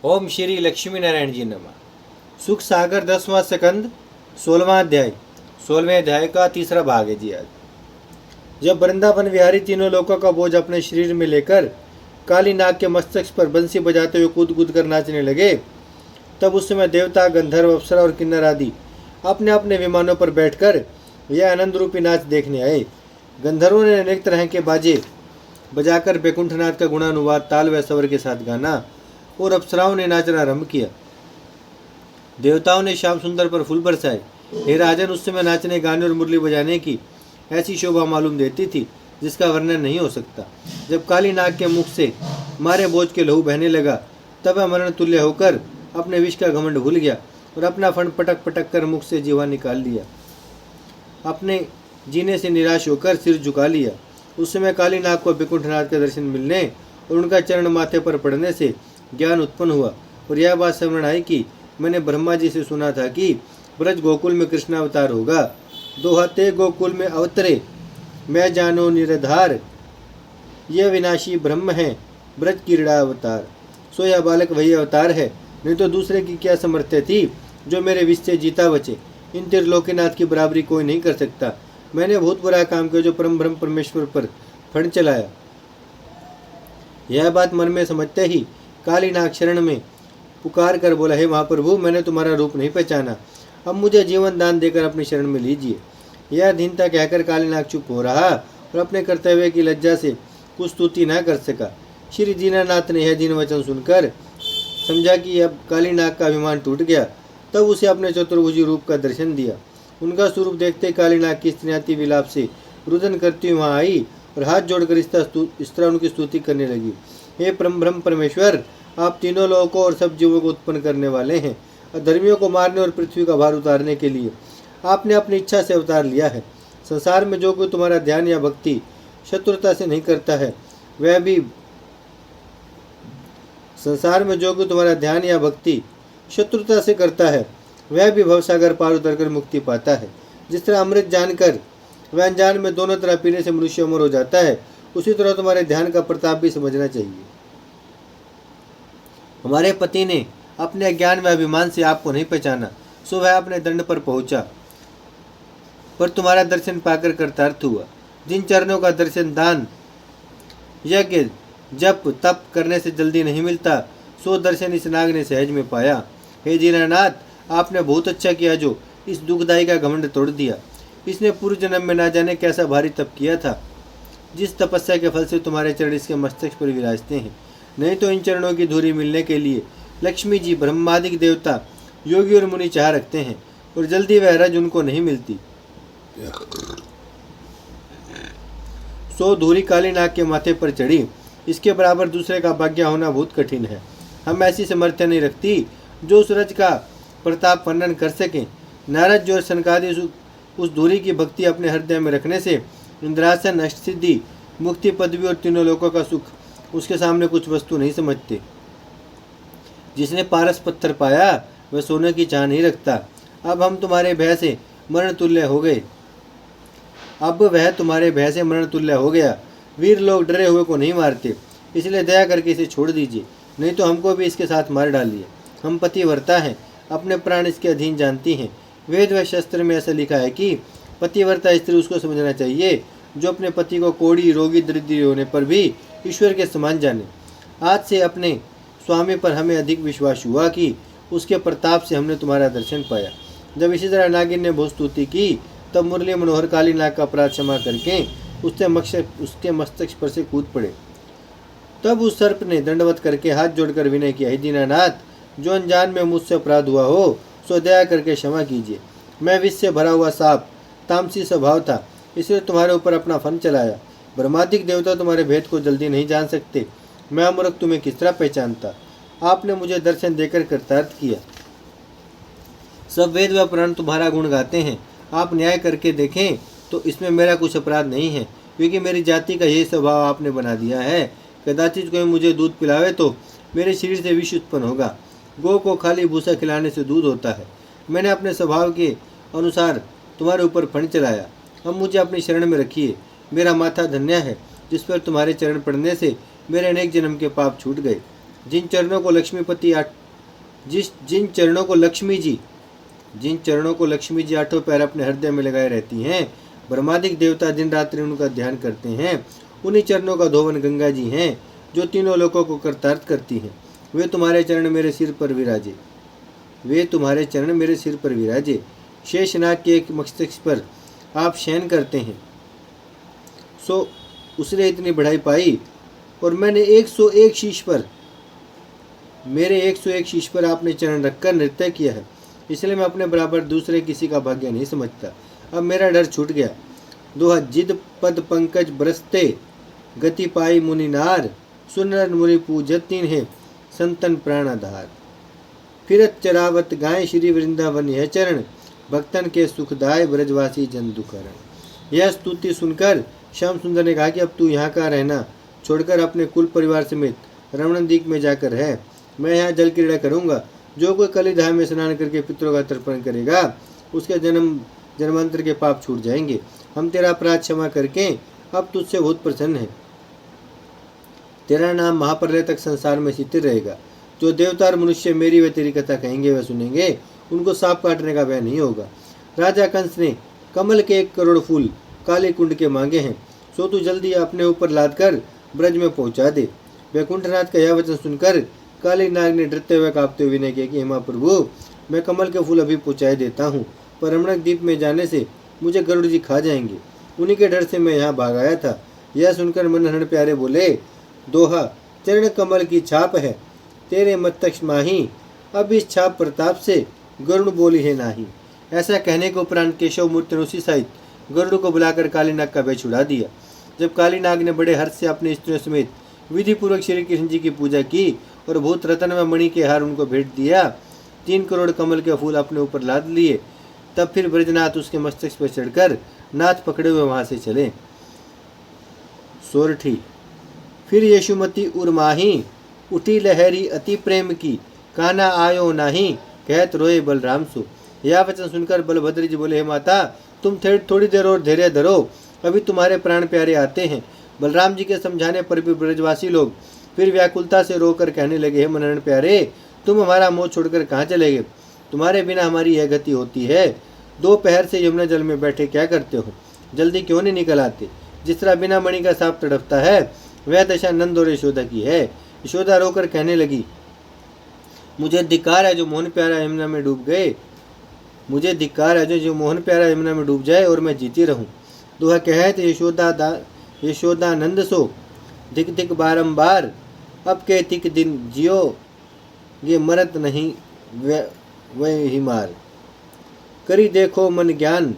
ओम श्री लक्ष्मी नारायण जी नमः। सुख सागर 10वां स्कंद 16वां अध्याय 16वें अध्याय का तीसरा भाग है जी। आज जब वृंदावन विहारी तीनों लोगों का बोझ अपने शरीर में लेकर काली नाग के मस्तक पर बंसी बजाते हुए कूद कूद कर नाचने लगे, तब उस समय देवता, गंधर्व, अप्सरा और किन्नर आदि अपने अपने विमानों पर बैठकर यह आनंद रूपी नाच देखने आए। गंधर्वों ने अनेक तरह के बाजे बजाकर बैकुंठनाथ का गुणानुवाद ताल व स्वर के साथ गाना और अप्सराओं ने नाचना आरंभ किया। देवताओं ने श्याम सुंदर पर फूल बरसाए। हे राजन, उस समय नाचने, गाने और मुरली बजाने की ऐसी शोभा मालूम देती थी जिसका वर्णन नहीं हो सकता। जब काली नाग के मुख से मारे बोझ के लहू बहने लगा, तब वह मरण तुल्य होकर अपने विष का घमंड भूल गया और अपना फण पटक पटक कर मुख से जीवा निकाल लिया। अपने जीने से निराश होकर सिर झुका लिया। उस समय काली नाग को बैकुंठनाथ के दर्शन मिलने और उनका चरण माथे पर पड़ने से ज्ञान उत्पन्न हुआ और यह बात स्मरण आई कि मैंने ब्रह्मा जी से सुना था कि ब्रज गोकुल में कृष्णावतार होगा। दोहते गोकुल में अवतरे, मैं जानो निराधार, यह विनाशी ब्रह्म है ब्रज क्रीड़ा अवतार। सो यह बालक वही अवतार है, नहीं तो दूसरे की क्या समर्थ्य थी जो मेरे विष से जीता बचे। इन त्रिलोकीनाथ की बराबरी कोई नहीं कर सकता। मैंने बहुत बुरा काम किया जो परम ब्रह्म परमेश्वर पर फण चलाया। यह बात मन में समझते ही काली नाग शरण में पुकार कर बोला, हे महाप्रभु, मैंने तुम्हारा रूप नहीं पहचाना, अब मुझे जीवन दान देकर अपनी शरण में लीजिए। यह दीनता कहकर काली नाग चुप हो रहा और अपने कर्तव्य की लज्जा से कुछ स्तुति न कर सका। श्री दीनानाथ ने यह दीन वचन सुनकर समझा कि अब काली नाग का अभिमान टूट गया। तब उसे अपने चतुर्भुजी रूप का दर्शन दिया। उनका स्वरूप देखते काली नाग की स्त्रियाति विलाप से रुदन करती वहाँ आई और हाथ जोड़कर इस तरह उनकी स्तुति करने लगी। हे परम ब्रह्म परमेश्वर, आप तीनों लोगों और सब जीवों को उत्पन्न करने वाले हैं। अधर्मियों को मारने और पृथ्वी का भार उतारने के लिए आपने अपनी इच्छा से अवतार लिया है। संसार में जो कोई तुम्हारा ध्यान या भक्ति शत्रुता से नहीं करता है, वह भी संसार में जो कोई तुम्हारा ध्यान या भक्ति शत्रुता से करता है, वह भी भवसागर पार उतरकर मुक्ति पाता है। जिस तरह अमृत जानकर वह अनजान में दोनों तरह पीने से मनुष्य अमर हो जाता है, उसी तरह तुम्हारे ध्यान का प्रताप भी समझना चाहिए। हमारे पति ने अपने अज्ञान व अभिमान से आपको नहीं पहचाना, सो वह अपने दंड पर पहुंचा, पर तुम्हारा दर्शन पाकर कृतार्थ हुआ। जिन चरणों का दर्शन दान, यज्ञ, जप, तप करने से जल्दी नहीं मिलता, सो दर्शन इस नाग ने सहज में पाया। हे दीनानाथ, आपने बहुत अच्छा किया जो इस दुखदाई का घमंड तोड़ दिया। इसने पूर्व जन्म में ना जाने कैसा भारी तप किया था, जिस तपस्या के फल से तुम्हारे चरण इसके मस्तक पर विराजते हैं। नहीं तो इन चरणों की धूरी मिलने के लिए लक्ष्मी जी, ब्रह्मादिक देवता, योगी और मुनि चाह रखते हैं और जल्दी वह रज उनको नहीं मिलती। सो धूरी काली नाग के माथे पर चढ़ी। इसके बराबर दूसरे का भाग्य होना बहुत कठिन है। हम ऐसी समर्थ्य नहीं रखती जो उस रज का प्रताप वर्णन कर सकें। नारद जी और सनकादि उस धूरी की भक्ति अपने हृदय में रखने से इंद्रासन, अष्टसिद्धि, मुक्ति, पदवी और तीनों लोकों का सुख उसके सामने कुछ वस्तु नहीं समझते। जिसने पारस पत्थर पाया वह सोने की चाह नहीं रखता। अब हम तुम्हारे भय से मरण तुल्य हो गए। अब वह तुम्हारे भय से मरण तुल्य हो गया। वीर लोग डरे हुए को नहीं मारते, इसलिए दया करके इसे छोड़ दीजिए, नहीं तो हमको भी इसके साथ मार डालिए। हम पतिव्रता हैं, अपने प्राण इसके अधीन जानती हैं। वेद व शास्त्र में ऐसा लिखा है कि पतिव्रता स्त्री उसको समझना चाहिए जो अपने पति को कोढ़ी, रोगी, दरिद्री होने पर भी ईश्वर के समान जाने। आज से अपने स्वामी पर हमें अधिक विश्वास हुआ कि उसके प्रताप से हमने तुम्हारा दर्शन पाया। जब इसी तरह नागिन ने बहुत स्तुति की, तब मुरली मनोहर काली नाग का अपराध क्षमा करके उसके मस्तक पर से कूद पड़े। तब उस सर्प ने दंडवत करके हाथ जोड़कर विनय किया, हे दीनानाथ, जो अनजान में मुझसे अपराध हुआ हो सो दया करके क्षमा कीजिए। मैं विष से भरा हुआ सांप, तामसी स्वभाव था, इसलिए तुम्हारे ऊपर अपना फन चलाया। ब्रह्मादिक देवता तुम्हारे भेद को जल्दी नहीं जान सकते। मैं मूर्ख तुम्हें किस तरह पहचानता। आपने मुझे दर्शन देकर कृतार्थ किया। सब वेद व पुराण तुम्हारा गुण गाते हैं। आप न्याय करके देखें तो इसमें मेरा कुछ अपराध नहीं है, क्योंकि मेरी जाति का यही स्वभाव आपने बना दिया है। कदाचित कोई मुझे दूध पिलावे तो मेरे शरीर से विष उत्पन्न होगा। गौ को खाली भूसा खिलाने से दूध होता है। मैंने अपने स्वभाव के अनुसार तुम्हारे ऊपर फण चलाया। अब मुझे अपनी शरण में रखिए। मेरा माथा धन्य है जिस पर तुम्हारे चरण पड़ने से मेरे अनेक जन्म के पाप छूट गए। जिन चरणों को लक्ष्मी जी आठों पैर अपने हृदय में लगाए रहती हैं, ब्रह्मादिक देवता दिन रात्रि उनका ध्यान करते हैं, उन्हीं चरणों का धोवन गंगा जी हैं, जो तीनों लोकों को कर्तार्थ करती हैं। वे तुम्हारे चरण मेरे सिर पर विराजे। शेषनाग के एक मस्तिष्क पर आप शयन करते हैं, सो उसने इतनी बढ़ाई पाई, और मैंने 101 शीश पर आपने चरण रखकर नृत्य किया है, इसलिए मैं अपने बराबर दूसरे किसी का भाग्य नहीं समझता। अब मेरा डर छूट गया। दोहा, जिद पद पंकज बरसते, गति पाई मुनिनार, सुनर मुनि पूजतीन है, संतन प्राणाधार। फिरत चरावत गाय श्री वृंदावन यह चरण, भक्तन के सुखदाय ब्रजवासी जन दुखहरण। यह स्तुति सुनकर श्याम सुंदर ने कहा कि अब तू यहाँ का रहना छोड़कर अपने कुल परिवार समेत रमणद्वीप में जाकर है। मैं यहाँ जल क्रीड़ा करूँगा। जो कोई कलिधाम में स्नान करके पितरों का तर्पण करेगा, उसके जन्मांतर के पाप छूट जाएंगे। हम तेरा अपराध क्षमा करके अब तुझसे बहुत प्रसन्न है। तेरा नाम महाप्रलय तक संसार में स्थिर रहेगा। जो देवता और मनुष्य मेरी व तेरी कथा कहेंगे व सुनेंगे, उनको सांप काटने का भय नहीं होगा। राजा कंस ने कमल के 1 करोड़ फूल काले कुंड के मांगे हैं, सो तू जल्दी अपने ऊपर लाद कर ब्रज में पहुंचा दे। वैकुंठनाथ का यह वचन सुनकर काली नाग ने डरते हुए कांपते हुए विनय किया कि हे प्रभु, मैं कमल के फूल अभी पहुँचाए देता हूँ, पर रमणक द्वीप में जाने से मुझे गरुड़ जी खा जाएंगे। उन्हीं के डर से मैं यहाँ भाग आया था। यह सुनकर मनहरण प्यारे बोले, दोहा, चरण कमल की छाप है तेरे मस्तक माही, अब इस छाप प्रताप से गरुड़ बोली है नाही। ऐसा कहने के उपरांत केशव मूर्ति ने उसी सहित गरुड़ को बुलाकर काली नाग का भय छुड़ा दिया। जब काली नाग ने बड़े हर्ष से अपने स्त्रियों समेत विधि पूर्वक श्री कृष्ण जी की पूजा की और भूत रतन व मणि के हार उनको भेंट दिया, 3 करोड़ कमल के फूल अपने ऊपर लाद लिए, तब फिर ब्रजनाथ उसके मस्तक पर चढ़कर नाथ पकड़े हुए वहां से चले। सोरठी, फिर यशुमती उर्माही, उठी लहरी अति प्रेम की, काना आयो नाही, कहत रोए बलराम सो। यह वचन सुनकर बलभद्र जी बोले, हे माता, तुम थोड़ी देर और धैर्य धरो, अभी तुम्हारे प्राण प्यारे आते हैं। बलराम जी के समझाने पर भी ब्रजवासी लोग फिर व्याकुलता से रोकर कहने लगे, हे मनन प्यारे, तुम हमारा मोह छोड़कर कहाँ चले गए? तुम्हारे बिना हमारी यह गति होती है। 2 पहर से यमुना जल में बैठे क्या करते हो? जल्दी क्यों नहीं निकल आते? जिस तरह बिना मणि का सांप तड़पता है, वह दशा नंद और यशोदा की है। यशोदा रोकर कहने लगी, मुझे धिक्कार है जो मोहन प्यारा यमुना में डूब गए। मुझे धिक्कार है जो मोहन प्यारा यमुना में डूब जाए और मैं जीती रहूं। दोहा कहत यशोदा नंद सो, धिक धिक बारंबार, अब के तिक दिन जियो, ये मरत नहीं वह ही मार। करी देखो मन ज्ञान,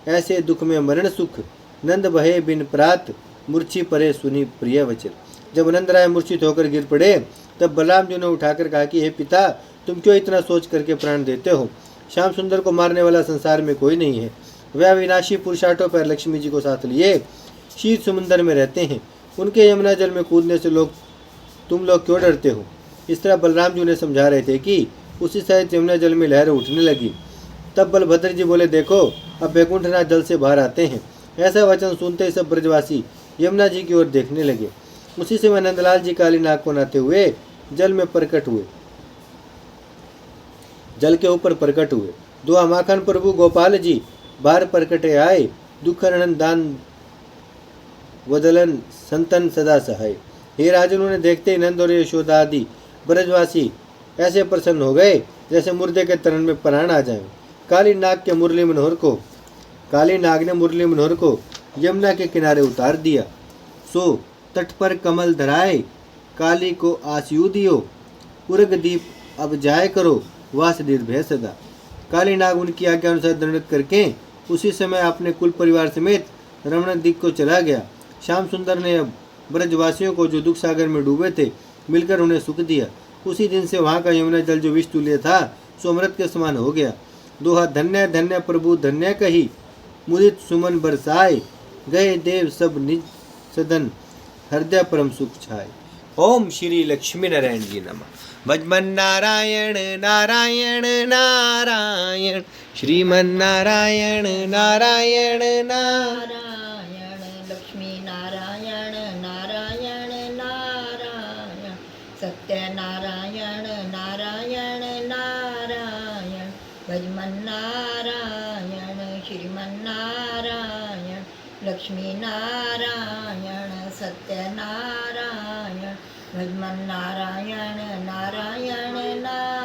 ऐसे दुख में मरण सुख, नंद बहे बिन प्रात, मूर्छी परे सुनी प्रिय वचन। जब नंद राय मूर्छित होकर गिर पड़े, तब बलराम जी ने उठाकर कहा कि हे पिता, तुम क्यों इतना सोच करके प्राण देते हो? श्याम सुंदर को मारने वाला संसार में कोई नहीं है। वह अविनाशी पुरुषार्थों पर लक्ष्मी जी को साथ लिए शीत समुंदर में रहते हैं। उनके यमुना जल में कूदने से तुम लोग क्यों डरते हो? इस तरह बलराम जी उन्हें समझा रहे थे कि उसी सहित यमुना जल में लहरें उठने लगी। तब बलभद्र जी बोले, देखो, अब वैकुंठनाथ जल से बाहर आते हैं। ऐसा वचन सुनते ही सब ब्रजवासी यमुना जी की ओर देखने लगे। उसी समय नंदलाल जी काली नाग को नहाते हुए जल के ऊपर प्रकट हुए। दुआ, माखन प्रभु गोपाल जी बाहर प्रकटे आए, दुख हरण दान वदलन संतन सदा सहाय। हे राजन, उन्हें देखते ही नंद और यशोदा आदि ब्रजवासी ऐसे प्रसन्न हो गए जैसे मुर्दे के तरण में प्राण आ जाएं। काली नाग ने मुरली मनोहर को यमुना के किनारे उतार दिया। सो तट पर कमल धराए, काली को आसयू दियो, उर्ग दीप अब जाए करो, वास निर्भय सदा। काली नाग उनकी आज्ञा अनुसार दंडित करके उसी समय अपने कुल परिवार समेत रमण द्वीप को चला गया। श्याम सुंदर ने अब ब्रजवासियों को जो दुख सागर में डूबे थे मिलकर उन्हें सुख दिया। उसी दिन से वहाँ का यमुना जल जो विष तुल्य था सो अमृत के समान हो गया। दोहा, धन्य धन्य प्रभु धन्य कही, मुदित सुमन बरसाए, गए देव सब निज सदन, हृदय परम सुख छाए। ओम श्री लक्ष्मी नारायण जी नमः। भजमन नारायण नारायण नारायण, श्रीमन नारायण नारायण नारायण, लक्ष्मी नारायण नारायण नारायण, सत्य नारायण ભજમન નારાયણ શ્રીમન નારાયણ લક્ષ્મી નારાયણ સત્યનારાયણ ભજમન નારાયણ નારાયણ નારાયણ